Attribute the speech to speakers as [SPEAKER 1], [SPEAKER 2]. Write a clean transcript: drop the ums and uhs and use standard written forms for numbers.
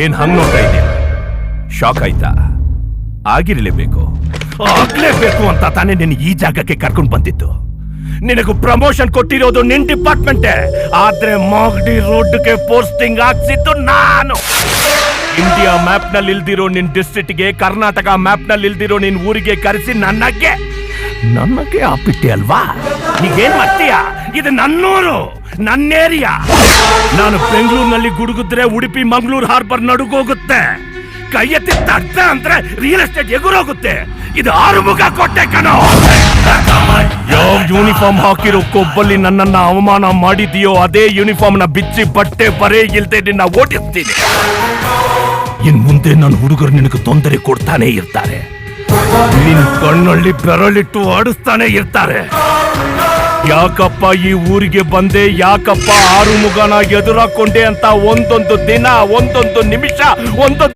[SPEAKER 1] ಏನ್ ಹಂಗ್ ನೋಡ್ತಾ ಇದೆಯಾ? ಶಾಕ್ ಆಯ್ತಾ? ಆಗಿರ್ಲೇಬೇಕು, ಆಗ್ಲೇಬೇಕು ಅಂತ ತಾನೇ ನಿನ್ನ ಈ ಜಾಗಕ್ಕೆ ಕರ್ಕೊಂಡು ಬಂದಿದ್ದು. ನಿನಗೂ ಪ್ರಮೋಷನ್ ಕೊಟ್ಟಿರೋದು ನಿನ್ ಡಿಪಾರ್ಟ್ಮೆಂಟೇ, ಆದ್ರೆ ಮಾಗಡಿ ರೋಡ್ಗೆ ಪೋಸ್ಟಿಂಗ್ ಹಾಕ್ಸಿದ್ದು ನಾನು. ಇಂಡಿಯಾ ಮ್ಯಾಪ್ ನಲ್ಲಿ ಇಲ್ದಿರೋ ನಿನ್ ಡಿಸ್ಟ್ರಿಕ್ಟ್ಗೆ, ಕರ್ನಾಟಕ ಮ್ಯಾಪ್ ನಲ್ಲಿ ಇಲ್ದಿರೋ ನಿನ್ ಊರಿಗೆ ಕರೆಸಿ ನನಗೆ ಆಪಿಟ್ಟೆ ಅಲ್ವಾ? ಈಗೇನ್ ಮಾಡ್ತೀಯ? ಇದು ನನ್ನೂರು, ನನ್ನ ಏರಿಯಾ. ನಾನು ಬೆಂಗಳೂರಿನಲ್ಲಿ ಗುಡುಗಿದ್ರೆ ಉಡುಪಿ ಮಂಗಳೂರು ಹಾರ್ಬರ್ ನಡುಗೋಗುತ್ತೆ. ಕೈ ಎತ್ತಿ ತಡ್ದ ಅಂದ್ರೆ ರಿಯಲ್ ಎಸ್ಟೇಟ್ ಎಗುರೋಗುತ್ತೆ. ಇದು ಆರುಮುಗ ಕೊಟ್ಟೆ ಕಣೋ. ಯಾವ ಯೂನಿಫಾರ್ಮ್ ಹಾಕಿರೋ ಕೊಬ್ಬಲ್ಲಿ ನನ್ನನ್ನ ಅವಮಾನ ಮಾಡಿದೀಯೋ ಅದೇ ಯೂನಿಫಾರ್ಮ್ ನ ಬಿಚ್ಚಿ ಬಟ್ಟೆ ಬರೇ ಇಲ್ದೆ ನಿನ್ನ ಓಡಿಸ್ತೀನಿ. ಇನ್ ಮುಂದೆ ನನ್ನ ಹುಡುಗರು ನಿನಗೆ ತೊಂದರೆ ಕೊಡ್ತಾನೆ ಇರ್ತಾರೆ. ನಿನ್ ಕಣ್ಣಲ್ಲಿ ಬೆರಳಿಟ್ಟು ಆಡಿಸ್ತಾನೆ ಇರ್ತಾರೆ. ಯಾಕಪ್ಪ ಈ ಊರಿಗೆ ಬಂದೆ, ಯಾಕಪ್ಪ ಆರುಮುಗನ ಎದುರಾಕೊಂಡೆ ಅಂತ ಒಂದೊಂದು ದಿನ, ಒಂದೊಂದು ನಿಮಿಷ, ಒಂದೊಂದು